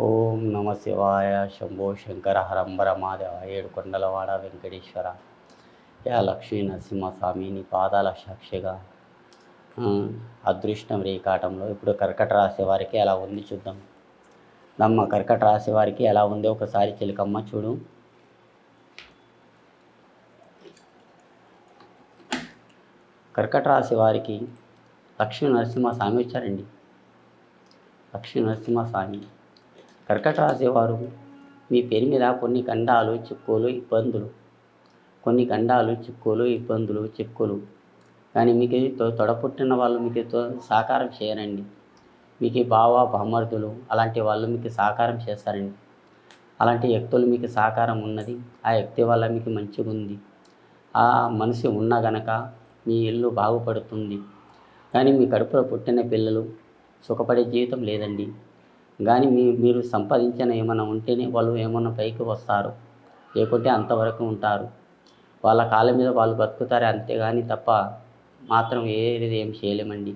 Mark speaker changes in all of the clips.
Speaker 1: ఓం నమ శివాయ శంభో శంకర హరంబర మాదేవ ఏడుకొండలవాడ వెంకటేశ్వర యా లక్ష్మీ నరసింహస్వామి నీ పాదాల సాక్షిగా అదృష్టం రేఖాటంలో ఇప్పుడు కర్కట రాశి వారికి ఎలా ఉంది చూద్దాం. నమ్మ కర్కట రాశి వారికి ఎలా ఉంది ఒకసారి చిలకమ్మ చూడు. కర్కట రాశి వారికి లక్ష్మీ నరసింహస్వామి వచ్చారండి. లక్ష్మీ నరసింహస్వామి కర్కట రాశి వారు మీ పేరు మీద కొన్ని గండాలు చిక్కులు కానీ మీకు తొడపుట్టిన వాళ్ళు మీకు సహకారం చేయరండి. మీకు బావ బామర్దులు అలాంటి వాళ్ళు మీకు సహకారం చేస్తారండి. అలాంటి వ్యక్తులు మీకు సహకారం ఉన్నది. ఆ వ్యక్తి వల్ల మీకు మంచిగా ఉంది. ఆ మనిషి ఉన్న గనక మీ ఇల్లు బాగుపడుతుంది. కానీ మీ కడుపులో పుట్టిన పిల్లలు సుఖపడే జీవితం లేదండి. కానీ మీరు సంపాదించిన ఏమైనా ఉంటేనే వాళ్ళు ఏమన్నా పైకి వస్తారు, లేకుంటే అంతవరకు ఉంటారు. వాళ్ళ కాళ్ళ మీద వాళ్ళు బతుకుతారు అంతేగాని తప్ప మాత్రం ఏం చేయలేమండి.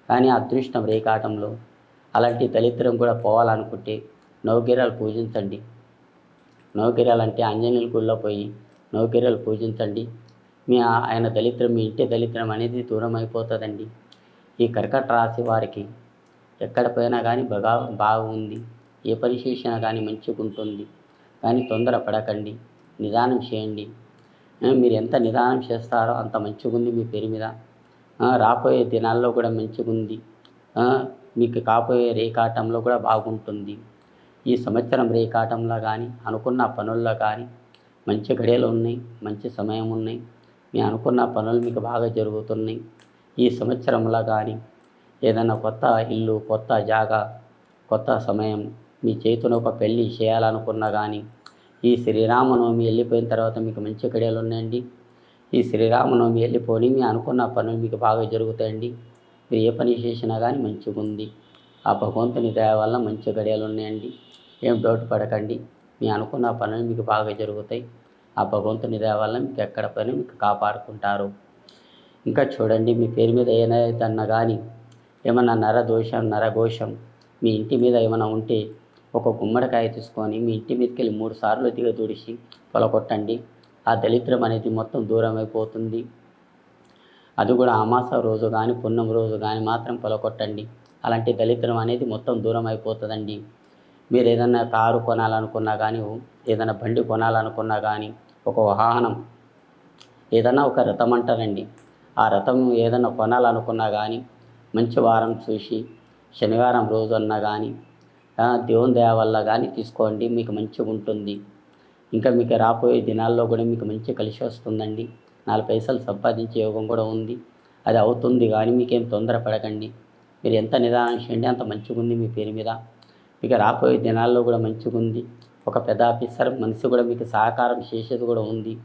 Speaker 1: కానీ అదృష్టం రేఖాటంలో అలాంటి దళిద్రం కూడా పోవాలనుకుంటే నవగిరాలు పూజించండి. నవగిరాలు అంటే ఆంజనేయుల గుళ్ళో పోయి నవగిరాలు పూజించండి. ఆయన దళిద్రం మీ ఇంటి దళిద్రం అనేది దూరం అయిపోతుందండి. ఈ కర్కట రాశి వారికి ఎక్కడ పోయినా కానీ బాగుంది. ఏ పని చేసినా కానీ మంచిగా ఉంటుంది. కానీ తొందర పడకండి, నిదానం చేయండి. మీరు ఎంత నిదానం చేస్తారో అంత మంచిగా ఉంది మీ పేరు మీద. రాబోయే దినాల్లో కూడా మంచిగా ఉంది. మీకు కాబోయే రేఖాటంలో కూడా బాగుంటుంది. ఈ సంవత్సరం రేఖాటంలో కానీ అనుకున్న పనుల్లో కానీ మంచి గడియలు ఉన్నాయి, మంచి సమయం ఉన్నాయి. మీ అనుకున్న పనులు మీకు బాగా జరుగుతున్నాయి. ఈ సంవత్సరంలో కానీ ఏదైనా కొత్త ఇల్లు, కొత్త జాగా, కొత్త సమయం, మీ చేతిలో ఒక పెళ్ళి చేయాలనుకున్నా కానీ ఈ శ్రీరామనవమి వెళ్ళిపోయిన తర్వాత మీకు మంచి గడియలు ఉన్నాయండి. ఈ శ్రీరామనవమి వెళ్ళిపోయి మీ అనుకున్న పనులు మీకు బాగా జరుగుతాయండి. మీరు ఏ పని చేసినా కానీ మంచిగా ఉంది. ఆ భగవంతుని దయ వల్ల మంచి గడియలు ఉన్నాయండి. ఏం డౌట్ పడకండి. మీ అనుకున్న పనులు మీకు బాగా జరుగుతాయి. ఆ భగవంతుని దయ వల్ల మీకు ఎక్కడ పని మీకు కాపాడుకుంటారు. ఇంకా చూడండి, మీ పేరు మీద ఏదైనా కానీ ఏమన్నా నరఘోషం మీ ఇంటి మీద ఏమైనా ఉంటే ఒక గుమ్మడికాయ తీసుకొని మీ ఇంటి మీదకి వెళ్ళి 3 సార్లు దిగదుడిసి పొలకొట్టండి. ఆ దళిద్రం అనేది మొత్తం దూరం అయిపోతుంది. అది కూడా అమాస రోజు కానీ పున్నం రోజు కానీ మాత్రం పొలకొట్టండి. అలాంటి దళిద్రం అనేది మొత్తం దూరం అయిపోతుందండి. మీరు ఏదైనా కారు కొనాలనుకున్నా కానీ, ఏదైనా బండి కొనాలనుకున్నా కానీ, ఒక వాహనం ఏదైనా ఒక రథం అంటారండి. ఆ రథం ఏదైనా కొనాలనుకున్నా కానీ మంచి వారం చూసి శనివారం రోజు అన్నా కానీ దేవుని దయ వల్ల కానీ తీసుకోండి. మీకు మంచిగా ఉంటుంది. ఇంకా మీకు రాబోయే దినాల్లో కూడా మీకు మంచి కలిసి వస్తుందండి. 4 పైసలు సంపాదించే యోగం కూడా ఉంది. అది అవుతుంది. కానీ మీకేం తొందర పడకండి. మీరు ఎంత నిదానం చేయండి అంత మంచిగా ఉంది మీ పేరు మీద. మీకు రాబోయే దినాల్లో కూడా మంచిగా ఉంది. ఒక పెద్ద ఆఫీసర్ మనిషి కూడా మీకు సహకారం చేసేది కూడా ఉంది.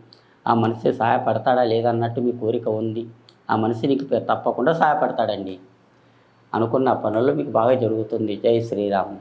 Speaker 1: ఆ మనిషి సహాయపడతాడా లేదన్నట్టు మీ కోరిక ఉంది. ఆ మనిషి నీకు తప్పకుండా సహాయపడతాడండి. అనుకున్న పనుల్లో మీకు బాగా జరుగుతుంది. జై శ్రీరామ్.